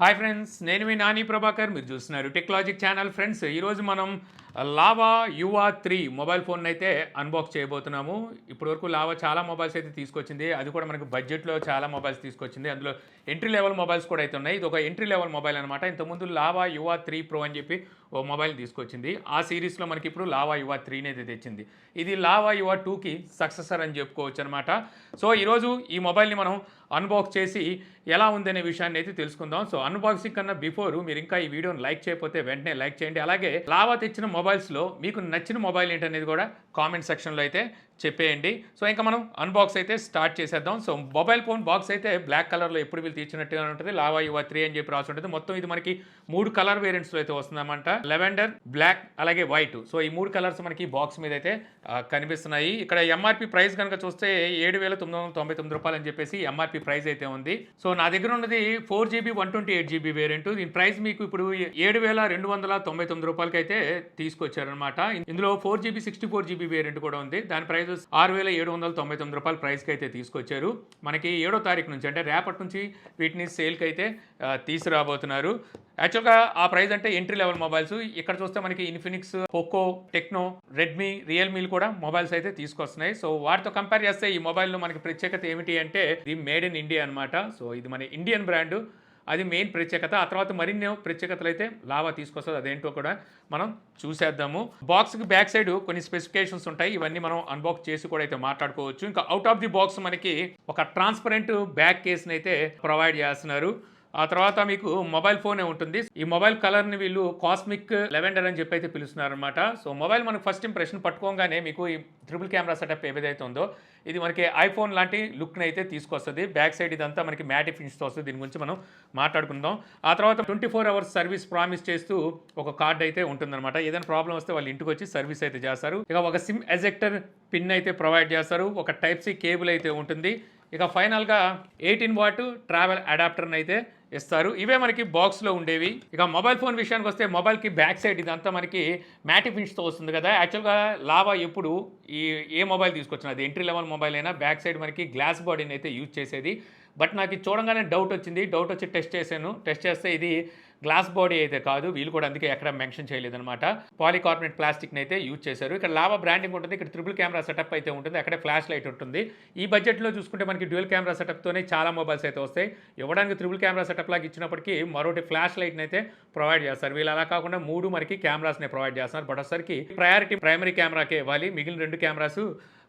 Hi friends, నేను మీ నాని ప్రభాకర్. మీరు చూస్తున్నారు టెక్లాజిక్ ఛానల్. ఫ్రెండ్స్, ఈరోజు మనం లావా యువా 3 మొబైల్ ఫోన్ అయితే అన్బాక్స్ చేయబోతున్నాము. ఇప్పటివరకు లావా చాలా మొబైల్స్ అయితే తీసుకొచ్చింది. అది కూడా మనకు బడ్జెట్లో చాలా మొబైల్స్ తీసుకొచ్చింది. అందులో ఎంట్రీ లెవెల్ మొబైల్స్ కూడా అయితే ఉన్నాయి. ఇది ఒక ఎంట్రీ లెవెల్ మొబైల్ అనమాట. ఇంతకుముందు లావా యువా 3 ప్రో అని చెప్పి ఓ మొబైల్ తీసుకొచ్చింది. ఆ సిరీస్లో మనకి ఇప్పుడు లావా యువా 3 అయితే తెచ్చింది. ఇది లావా యువా 2కి సక్సెసర్ అని చెప్పుకోవచ్చు అనమాట. సో ఈరోజు ఈ మొబైల్ని మనం అన్బాక్స్ చేసి ఎలా ఉందనే విషయాన్ని అయితే తెలుసుకుందాం. సో అన్బాక్సింగ్ కన్నా బిఫోర్ మీరు ఇంకా ఈ వీడియోని లైక్ చేయకపోతే వెంటనే లైక్ చేయండి. అలాగే లావా తెచ్చిన మొబైల్స్లో మీకు నచ్చిన మొబైల్ ఏంటనేది కూడా కామెంట్ సెక్షన్లో అయితే చెప్పేయండి. సో ఇంకా మనం అన్బాక్స్ అయితే స్టార్ట్ చేసేద్దాం. సో మొబైల్ ఫోన్ బాక్స్ అయితే బ్లాక్ కలర్లో ఎప్పుడు వీళ్ళు తీర్చినట్టుగా ఉంటుంది. లావా యువా 3 అని చెప్పి రాసి ఉంటుంది. మొత్తం ఇది మనకి 3 కలర్ వేరియంట్స్లో అయితే వస్తుందన్నమాట. లెవెండర్, బ్లాక్, అలాగే వైట్. సో ఈ 3 కలర్స్ మనకి బాక్స్ మీద అయితే కనిపిస్తున్నాయి. ఇక్కడ ఎంఆర్పి ప్రైస్ కనుక చూస్తే రూ. 7,999 అని చెప్పేసి ఎంఆర్పి ప్రైస్ అయితే ఉంది. సో నా దగ్గర ఉన్నది 4GB 128GB వేరియంట్. దీని ప్రైస్ మీకు ఇప్పుడు రూ. 7,299 అయితే తీసుకొచ్చారనమాట. ఇందులో 4GB 64GB వేరియంట్ కూడా ఉంది. దాని ప్రైస్ రూ. 6,799 ప్రైస్కి అయితే తీసుకొచ్చారు. మనకి 7వ తారీఖు నుంచి అంటే రేపటి నుంచి వీటిని సేల్కి అయితే తీసుకురాబోతున్నారు. యాక్చువల్గా ఆ ప్రైస్ అంటే ఎంట్రీ లెవెల్ మొబైల్స్. ఇక్కడ చూస్తే మనకి ఇన్ఫినిక్స్, పోకో, టెక్నో, రెడ్మీ, రియల్మీలు కూడా మొబైల్స్ అయితే తీసుకొస్తున్నాయి. సో వాటితో కంపేర్ చేస్తే ఈ మొబైల్లో మనకి ప్రత్యేకత ఏమిటి అంటే ఇది మేడ్ ఇన్ ఇండియా అనమాట. సో ఇది మన ఇండియన్ బ్రాండ్, అది మెయిన్ ప్రత్యేకత. ఆ తర్వాత మరిన్ని ప్రత్యేకతలు అయితే లావా తీసుకొస్తుంది. అదేంటో కూడా మనం చూసేద్దాము. బాక్స్కి బ్యాక్ సైడ్ కొన్ని స్పెసిఫికేషన్స్ ఉంటాయి. ఇవన్నీ మనం అన్బాక్స్ చేసి కూడా అయితే మాట్లాడుకోవచ్చు. ఇంకా అవుట్ ఆఫ్ ది బాక్స్ మనకి ఒక ట్రాన్స్పరెంట్ బ్యాక్ కేస్ని అయితే ప్రొవైడ్ చేస్తున్నారు. ఆ తర్వాత మీకు మొబైల్ ఫోనే ఉంటుంది. ఈ మొబైల్ కలర్ని వీళ్ళు కాస్మిక్ లెవెండర్ అని చెప్పి అయితే పిలుస్తున్నారు అనమాట. సో మొబైల్ మనకు ఫస్ట్ ఇంప్రెషన్ పట్టుకోగానే మీకు ఈ ట్రిపుల్ కెమెరా సెటప్ ఏదైతే ఉందో ఇది మనకి ఐఫోన్ లాంటి లుక్ని అయితే తీసుకొస్తుంది. బ్యాక్ సైడ్ ఇదంతా మనకి మ్యాటి ఫినిష్తో వస్తుంది. దీని గురించి మనం మాట్లాడుకుందాం. ఆ తర్వాత 24 hours సర్వీస్ ప్రామిస్ చేస్తూ ఒక కార్డ్ అయితే ఉంటుందన్నమాట. ఏదైనా ప్రాబ్లం వస్తే వాళ్ళు ఇంటికి వచ్చి సర్వీస్ అయితే చేస్తారు. ఇక ఒక సిమ్ ఎజెక్టర్ పిన్ అయితే ప్రొవైడ్ చేస్తారు. ఒక టైప్ సి కేబుల్ అయితే ఉంటుంది. ఇక ఫైనల్గా 18W ట్రావెల్ అడాప్టర్ని అయితే ఇస్తారు. ఇవే మనకి బాక్స్లో ఉండేవి. ఇక మొబైల్ ఫోన్ విషయానికి వస్తే మొబైల్కి బ్యాక్ సైడ్ ఇదంతా మనకి మ్యాటి ఫినిష్తో వస్తుంది కదా. యాక్చువల్గా లావా ఎప్పుడు ఏ మొబైల్ తీసుకొచ్చినా అది ఎంట్రీ లెవెల్ మొబైల్ అయినా బ్యాక్ సైడ్ మనకి గ్లాస్ బాడీని అయితే యూజ్ చేసేది. బట్ నాకు ఇది చూడంగానే డౌట్ వచ్చి టెస్ట్ చేశాను. టెస్ట్ చేస్తే ఇది గ్లాస్ బాడీ అయితే కాదు. వీళ్ళు కూడా అందుకే ఎక్కడ మెన్షన్ చేయలేదన్నమాట. పాలికార్బోనేట్ ప్లాస్టిక్ని అయితే యూజ్ చేశారు. ఇక్కడ లావా బ్రాండింగ్ ఉంటుంది. ఇక్కడ ట్రిపుల్ కెమెరా సెటప్ అయితే ఉంటుంది. అక్కడే ఫ్లాష్ లైట్ ఉంటుంది. ఈ బడ్జెట్లో చూసుకుంటే మనకి డ్యూయల్ కెమెరా సెటప్తోనే చాలా మొబైల్స్ అయితే వస్తాయి. ఇవ్వడానికి ట్రిపుల్ కెమెరా సెటప్ లాగా ఇచ్చినప్పటికీ మరొకటి ఫ్లాష్ లైట్ని అయితే ప్రొవైడ్ చేస్తారు. వీళ్ళు అలా కాకుండా 3 మనకి కెమెరాస్ని ప్రొవైడ్ చేస్తున్నారు. బట్ ఒకసారికి ప్రయారిటీ ప్రైమరీ కెమెరాకే ఇవ్వాలి. మిగిలిన 2 కెమెరాస్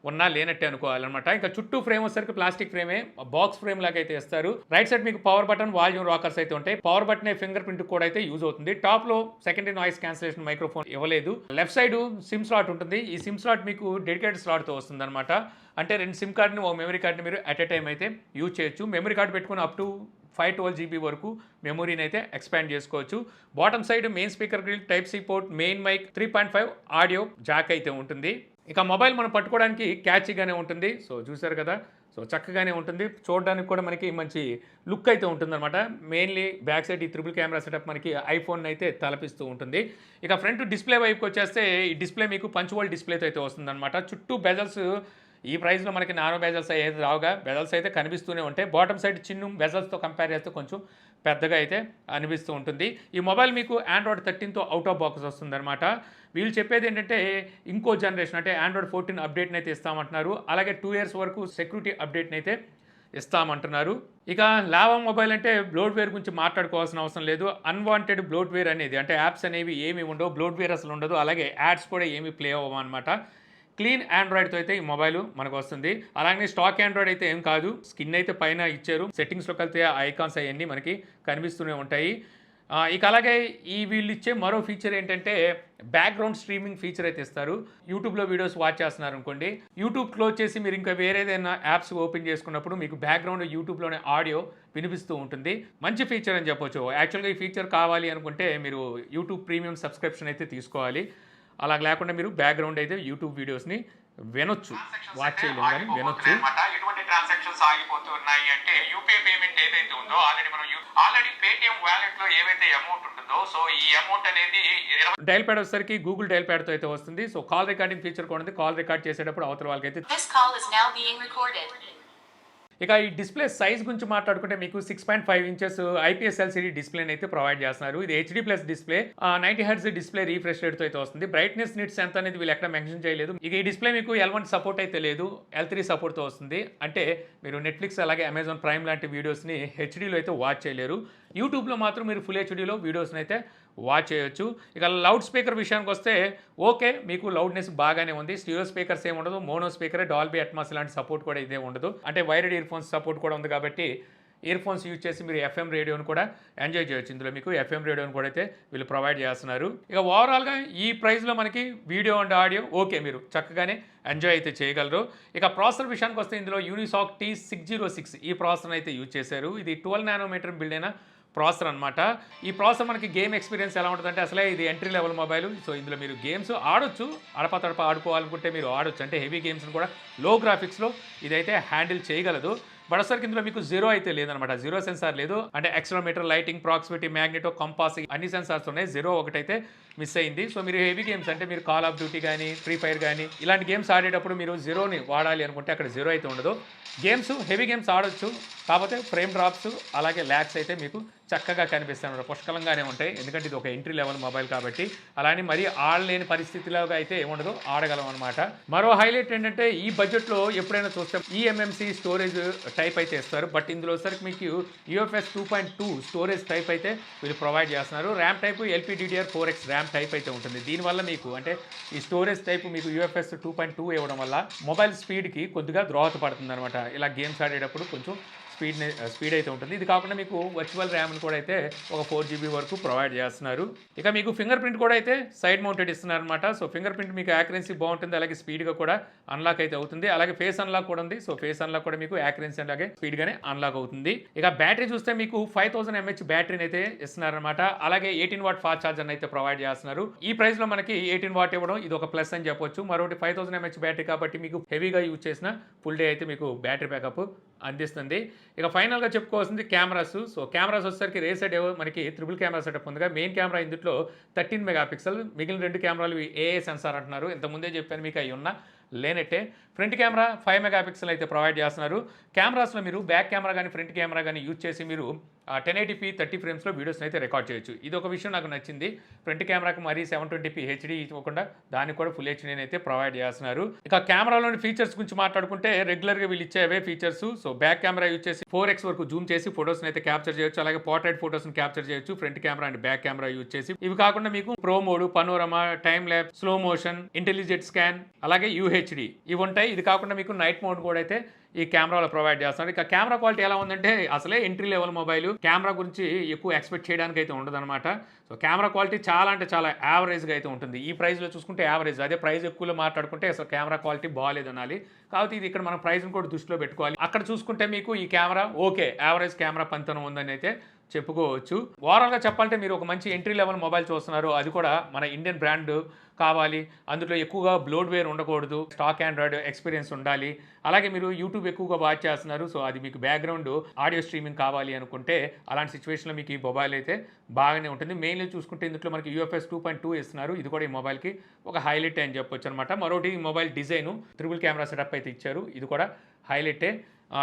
ఉన్నా లేనట్టే అనుకోవాలన్నమాట. ఇంకా చుట్టూ ఫ్రేమ్ వచ్చేసరికి ప్లాస్టిక్ ఫ్రేమే, బాక్స్ ఫ్రేమ్ లాగా అయితే ఇస్తారు. రైట్ సైడ్ మీకు పవర్ బటన్, వాల్యూమ్ రాకర్స్ అయితే ఉంటాయి. పవర్ బటన్ ఫింగర్ ప్రింట్ కూడా అయితే యూజ్ అవుతుంది. టాప్ లో సెకండరీ నాయిస్ క్యాన్సిలేషన్ మైక్రోఫోన్ ఇవ్వలేదు. లెఫ్ట్ సైడ్ సిమ్ స్లాట్ ఉంటుంది. ఈ సిమ్ స్లాట్ మీకు డెడికేటెడ్ స్లాట్ తో వస్తుంది అనమాట. అంటే 2 సిమ్ కార్డ్ని ఒక మెమరీ కార్డ్ని మీరు అట్ ఎ టైం అయితే యూజ్ చేయొచ్చు. మెమరీ కార్డ్ పెట్టుకుని అప్ టు 512GB వరకు మెమొరీని అయితే ఎక్స్పాండ్ చేసుకోవచ్చు. Bottom side main speaker grill, type C port, main mic, 3.5 audio jack అయితే ఉంటుంది. ఇక మొబైల్ మనం పట్టుకోవడానికి క్యాచీగానే ఉంటుంది. సో చూసారు కదా, సో చక్కగానే ఉంటుంది. చూడడానికి కూడా మనకి మంచి లుక్ అయితే ఉంటుందన్నమాట. మెయిన్లీ బ్యాక్ సైడ్ ఈ ట్రిపుల్ కెమెరా సెటప్ మనకి ఐఫోన్ అయితే తలపిస్తూ ఉంటుంది. ఇక ఫ్రంట్ డిస్ప్లే వైపుకి వచ్చేస్తే ఈ డిస్ప్లే మీకు పంచువల్ డిస్ప్లేతో అయితే వస్తుందన్నమాట. చుట్టూ బెజల్స్ ఈ ప్రైస్లో మనకి నానో బెజల్స్ అయితే రావుగా, బెజల్స్ అయితే కనిపిస్తూనే ఉంటాయి. బాటమ్ సైడ్ చిన్న బెజల్స్తో కంపేర్ చేస్తే కొంచెం పెద్దగా అయితే అనిపిస్తూ ఉంటుంది. ఈ మొబైల్ మీకు ఆండ్రాయిడ్ 13తో అవుట్ ఆఫ్ బాక్స్ వస్తుందన్నమాట. వీళ్ళు చెప్పేది ఏంటంటే ఇంకో జనరేషన్ అంటే ఆండ్రాయిడ్ 14 అప్డేట్ని అయితే ఇస్తామంటున్నారు. అలాగే 2 years వరకు సెక్యూరిటీ అప్డేట్ని అయితే ఇస్తామంటున్నారు. ఇక లావా మొబైల్ అంటే బ్లోట్వేర్ గురించి మాట్లాడుకోవాల్సిన అవసరం లేదు. అన్వాంటెడ్ బ్లోట్వేర్ అనేది అంటే యాప్స్ అనేవి ఏమి ఉండవు, బ్లోట్వేర్ అసలు ఉండదు. అలాగే యాడ్స్ కూడా ఏమి ప్లే అవ్వవు అనమాట. క్లీన్ ఆండ్రాయిడ్తో అయితే ఈ మొబైల్ మనకు వస్తుంది. అలాగే స్టాక్ ఆండ్రాయిడ్ అయితే ఏం కాదు. స్కిన్ అయితే పైన ఇచ్చారు. సెట్టింగ్స్లోకి వెళ్తే ఐకాన్స్ అవన్నీ మనకి కనిపిస్తూనే ఉంటాయి. ఇక అలాగే వీళ్ళు ఇచ్చే మరో ఫీచర్ ఏంటంటే బ్యాక్గ్రౌండ్ స్ట్రీమింగ్ ఫీచర్ అయితే ఇస్తారు. యూట్యూబ్లో వీడియోస్ వాచ్ చేస్తున్నారు అనుకోండి, యూట్యూబ్ క్లోజ్ చేసి మీరు ఇంకా వేరేదైనా యాప్స్ ఓపెన్ చేసుకున్నప్పుడు మీకు బ్యాక్గ్రౌండ్ యూట్యూబ్లోనే ఆడియో వినిపిస్తూ ఉంటుంది. మంచి ఫీచర్ అని చెప్పొచ్చు. యాక్చువల్గా ఈ ఫీచర్ కావాలి అనుకుంటే మీరు యూట్యూబ్ ప్రీమియం సబ్స్క్రిప్షన్ అయితే తీసుకోవాలి. అలా లేకుండా మీరు బ్యాక్గ్రౌండ్ అయితే యూట్యూబ్ వీడియోస్ని వినొచ్చు, వాచ్ చేయలేము కానీ వినొచ్చు. ఎటువంటి ట్రాన్సాక్షన్స్ ఆగిపోతున్నాయి అంటే యూపీఐ పేమెంట్ ఏదైతే ఉందో ఆల్రెడీ పేటిఎం వాలెట్ లో ఏవైతే అమౌంట్ ఉంటుందో సో ఈ అమౌంట్ అనేది డైల్ ప్యాడ్ వచ్చేసరికి గూగుల్ డైల్ ప్యాడ్ తో అయితే వస్తుంది. సో కాల్ రికార్డింగ్ ఫీచర్ కూడా ఉంది. కాల్ రికార్డ్ చేసేటప్పుడు అవతల వాళ్ళకి అయితే ఇక ఈ డిస్ప్లే సైజ్ గురించి మాట్లాడుకుంటే మీకు 6.5 ఇంచెస్ ఐపీఎస్ ఎల్సీడీ డిస్ప్లేని అయితే ప్రొవైడ్ చేస్తున్నారు. ఇది HD plus display, 90 hertz display refresh రేట్తో అయితే వస్తుంది. బ్రైట్నెస్ నిట్స్ ఎంత అనేది వీళ్ళు ఎక్కడ మెన్షన్ చేయలేదు. ఇక ఈ డిస్ప్లే మీకు L1 సపోర్ట్ అయితే లేదు, L3 సపోర్ట్తో వస్తుంది. అంటే మీరు నెట్ఫ్లిక్స్ అలాగే అమెజాన్ ప్రైమ్ లాంటి వీడియోస్ని హెచ్డీలో అయితే వాచ్ చేయలేరు. యూట్యూబ్లో మాత్రం మీరు ఫుల్ హెచ్డీలో వీడియోస్ని అయితే వాచ్ చేయొచ్చు. ఇక లౌడ్ స్పీకర్ విషయానికి వస్తే ఓకే, మీకు లౌడ్నెస్ బాగానే ఉంది. స్టీరియో స్పీకర్స్ ఏమి ఉండదు, మోనో స్పీకరే, డాల్బీ అట్మాస్ లాంటి సపోర్ట్ కూడా ఇదే ఉండదు. అంటే వైర్డ్ ఇయర్ ఫోన్స్ సపోర్ట్ కూడా ఉంది కాబట్టి ఇయర్ ఫోన్స్ యూజ్ చేసి మీరు ఎఫ్ఎం రేడియోని కూడా ఎంజాయ్ చేయొచ్చు. ఇందులో మీకు ఎఫ్ఎం రేడియోని కూడా అయితే వీళ్ళు ప్రొవైడ్ చేస్తున్నారు. ఇక ఓవరాల్గా ఈ ప్రైస్లో మనకి వీడియో అండ్ ఆడియో ఓకే, మీరు చక్కగానే ఎంజాయ్ అయితే చేయగలరు. ఇక ప్రాసెసర్ విషయానికి వస్తే ఇందులో యూనిసాక్ T606 ఈ ప్రాసెసర్ అయితే యూజ్ చేశారు. ఇది 12 నానోమీటర్ బిల్డ్ అయిన ప్రాసెసర్ అనమాట. ఈ ప్రాసెసర్ మనకి గేమ్ ఎక్స్పీరియన్స్ ఎలా ఉంటుందంటే అసలే ఇది ఎంట్రీ లెవెల్ మొబైల్. సో ఇందులో మీరు గేమ్స్ ఆడొచ్చు, అడపతడప ఆడుకోవాలనుకుంటే మీరు ఆడొచ్చు. అంటే హెవీ గేమ్స్ని కూడా లో గ్రాఫిక్స్లో ఇదైతే హ్యాండిల్ చేయగలదు. బట్ అసలు ఇందులో మీకు జీరో అయితే లేదనమాట. జీరో సెన్సార్ లేదు. అంటే accelerometer, lighting, proximity, magneto, compass అన్ని సెన్సార్స్ ఉన్నాయి. జీరో ఒకటైతే మిస్ అయింది. సో మీరు హెవీ గేమ్స్ అంటే మీరు కాల్ ఆఫ్ డ్యూటీ కానీ, ఫ్రీ ఫైర్ కానీ ఇలాంటి గేమ్స్ ఆడేటప్పుడు మీరు జీరోని వాడాలి అనుకుంటే అక్కడ జీరో అయితే ఉండదు. గేమ్స్ హెవీ గేమ్స్ ఆడొచ్చు, కాకపోతే ఫ్రేమ్ డ్రాప్స్ అలాగే ల్యాగ్స్ అయితే మీకు చక్కగా కనిపిస్తాయి అన్నమాట. పుష్కలంగానే ఉంటాయి, ఎందుకంటే ఇది ఒక ఎంట్రీ లెవెల్ మొబైల్ కాబట్టి. అలానే మరీ ఆడలేని పరిస్థితిలో అయితే ఏముండదు, ఆడగలం అనమాట. మరో హైలైట్ ఏంటంటే ఈ బడ్జెట్లో ఎప్పుడైనా చూస్తే eMMC స్టోరేజ్ టైప్ అయితే ఇస్తారు. బట్ ఇందులో సరికి మీకు UFS 2.2 స్టోరేజ్ టైప్ అయితే వీళ్ళు ప్రొవైడ్ చేస్తున్నారు. RAM type LPDDR4X RAM type అయితే ఉంటుంది. దీనివల్ల మీకు అంటే ఈ స్టోరేజ్ టైపు మీకు UFS 2.2 ఇవ్వడం వల్ల మొబైల్ స్పీడ్కి కొద్దిగా దోహదపడుతుంది అనమాట. ఇలా గేమ్స్ ఆడేటప్పుడు కొంచెం స్పీడ్ అయితే ఉంటుంది. ఇది కాకుండా మీకు వర్చువల్ ర్యామ్ని కూడా అయితే ఒక 4 GB వరకు ప్రొవైడ్ చేస్తున్నారు. ఇక మీకు ఫింగర్ ప్రింట్ కూడా అయితే సైడ్ మౌంటెడ్ ఇస్తున్నారు అనమాట. సో ఫింగర్ ప్రింట్ మీకు యాక్యురసీ బాగుంటుంది, అలాగే స్పీడ్గా కూడా అన్లాక్ అయితే అవుతుంది. అలాగే ఫేస్ అన్లాక్ కూడా ఉంది. సో ఫేస్ అన్లాక్ కూడా మీకు యాక్యురసీ అలాగే స్పీడ్గానే అన్లాక్ అవుతుంది. ఇక బ్యాటరీ చూస్తే మీకు 5000 mAh బ్యాటరీని అయితే ఇస్తున్నారనమాట. అలాగే 18 వాట్ ఫాస్ట్ ఛార్జర్ని అయితే ప్రొవైడ్ చేస్తున్నారు. ఈ ప్రైస్లో మనకి 18 వాట్ ఇవ్వడం ఇది ఒక ప్లస్ అని చెప్పొచ్చు. మరొకటి 5000 mAh బ్యాటరీ కాబట్టి మీకు హెవీగా యూజ్ చేసిన ఫుల్ డే అయితే మీకు బ్యాటరీ బ్యాకప్ అందిస్తుంది. ఇక ఫైనల్గా చెప్పుకోవాల్సింది కెమెరాస్. సో కెమెరాస్ వచ్చేసరికి రేసెడ్ మనకి ట్రిపుల్ కెమెరా సెటప్ ఉందిగా. మెయిన్ కెమెరా ఇందులో 13 మెగాపిక్సెల్, మిగిలిన 2 కెమెరాలు AA సెన్సార్ అంటున్నారు. ఇంతకుముందే చెప్పాను మీకు అవి ఉన్న లేనట్టే. ఫ్రంట్ కెమెరా 5 మెగాపిక్సెల్ అయితే ప్రొవైడ్ చేస్తున్నారు. కెమెరాస్లో మీరు బ్యాక్ కెమెరా కానీ ఫ్రంట్ కెమెరా కానీ యూజ్ చేసి మీరు 1080p 30 ఫ్రేమ్స్లో వీడియోస్ని అయితే రికార్డ్ చేయొచ్చు. ఇది ఒక విషయం నాకు నచ్చింది. ఫ్రంట్ కెమెరాకి మరీ 720p హెచ్డీ ఇవ్వకుండా దానికి కూడా ఫుల్ హెచ్డీని అయితే ప్రొవైడ్ చేస్తున్నారు. ఇక కెమెరాలోని ఫీచర్స్ గురించి మాట్లాడుకుంటే రెగ్యులర్గా వీళ్ళు ఇచ్చేవే features. So back camera use చేసి 4x వరకు జూమ్ చేసి ఫోటోస్ని అయితే క్యాప్చర్ చేయొచ్చు. అలాగే పోర్ట్రైట్ ఫోటోస్ని క్యాప్చర్ చేయొచ్చు front camera and back camera use చేసి. ఇవి కాకుండా మీకు pro mode, panorama, time lab, slow motion, intelligent scan, అలాగే UHD ఇవి ఉంటాయి. ఇది కాకుండా మీకు నైట్ మోడ్ కూడా అయితే ఈ కెమెరాలో ప్రొవైడ్ చేస్తున్నారు. ఇక కెమెరా క్వాలిటీ ఎలా ఉందంటే అసలే ఎంట్రీ లెవెల్ మొబైల్, కెమెరా గురించి ఎక్కువ ఎక్స్పెక్ట్ చేయడానికి అయితే ఉండదన్నమాట. సో కెమెరా క్వాలిటీ చాలా అంటే చాలా యావరేజ్గా అయితే ఉంటుంది. ఈ ప్రైస్లో చూసుకుంటే యావరేజ్, అదే ప్రైస్ ఎక్కువలో మాట్లాడుకుంటే అసలు కెమెరా క్వాలిటీ బాగాలేదు అనాలి. కాబట్టి ఇది ఇక్కడ మనం ప్రైస్ని కూడా దృష్టిలో పెట్టుకోవాలి. అక్కడ చూసుకుంటే మీకు ఈ కెమెరా ఓకే, యావరేజ్ కెమెరా పనితనం ఉందని అయితే చెప్పుకోవచ్చు. ఓవరాల్గా చెప్పాలంటే మీరు ఒక మంచి ఎంట్రీ లెవెల్ మొబైల్ చూస్తున్నారు, అది కూడా మన ఇండియన్ బ్రాండ్ కావాలి, అందులో ఎక్కువగా బ్లోడ్వేర్ ఉండకూడదు, స్టాక్ ఆండ్రాయిడ్ ఎక్స్పీరియన్స్ ఉండాలి, అలాగే మీరు యూట్యూబ్ ఎక్కువగా వాచ్ చేస్తున్నారు, సో అది మీకు బ్యాక్గ్రౌండ్ ఆడియో స్ట్రీమింగ్ కావాలి అనుకుంటే అలాంటి సిచ్యువేషన్లో మీకు ఈ మొబైల్ అయితే బాగానే ఉంటుంది. మెయిన్లీ చూసుకుంటే ఇందులో మనకి UFS 2.2 ఇస్తున్నారు. ఇది కూడా ఈ మొబైల్కి ఒక హైలైట్ అని చెప్పొచ్చు అనమాట. మరొకటి ఈ mobile design triple camera setup అయితే ఇచ్చారు, ఇది కూడా హైలైటే.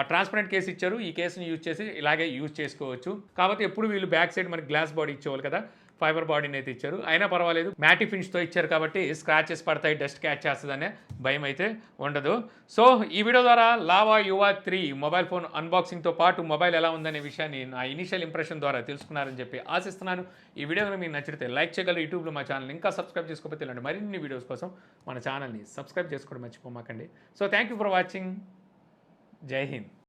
ట్రాన్స్పరెంట్ కేసు ఇచ్చారు, ఈ కేసుని యూజ్ చేసి ఇలాగే యూజ్ చేసుకోవచ్చు. కాబట్టి ఎప్పుడు వీళ్ళు బ్యాక్ సైడ్ మనకి గ్లాస్ బాడీ ఇచ్చేవాళ్ళు కదా, ఫైబర్ బాడీని అయితే ఇచ్చారు. అయినా పర్వాలేదు, మ్యాటి ఫినిష్తో ఇచ్చారు కాబట్టి స్క్రాచెస్ పడతాయి, డస్ట్ క్యాచ్ చేస్తుందనే భయం అయితే ఉండదు. సో ఈ వీడియో ద్వారా లావా యువా 3 మొబైల్ ఫోన్ అన్బాక్సింగ్తో పాటు మొబైల్ ఎలా ఉందనే విషయాన్ని నా ఇనిషియల్ ఇంప్రెషన్ ద్వారా తెలుసుకున్నారని చెప్పి ఆశిస్తున్నాను. ఈ వీడియో మీకు నచ్చితే లైక్ చేయగలరు. యూట్యూబ్లో మా ఛానల్ ఇంకా సబ్స్క్రైబ్ చేసుకోకపోతే ఇలాంటి మరిన్ని వీడియోస్ కోసం మన ఛానల్ని సబ్స్క్రైబ్ చేసుకోవడం మర్చిపోమాకండి. So thank you for watching. జై హింద్.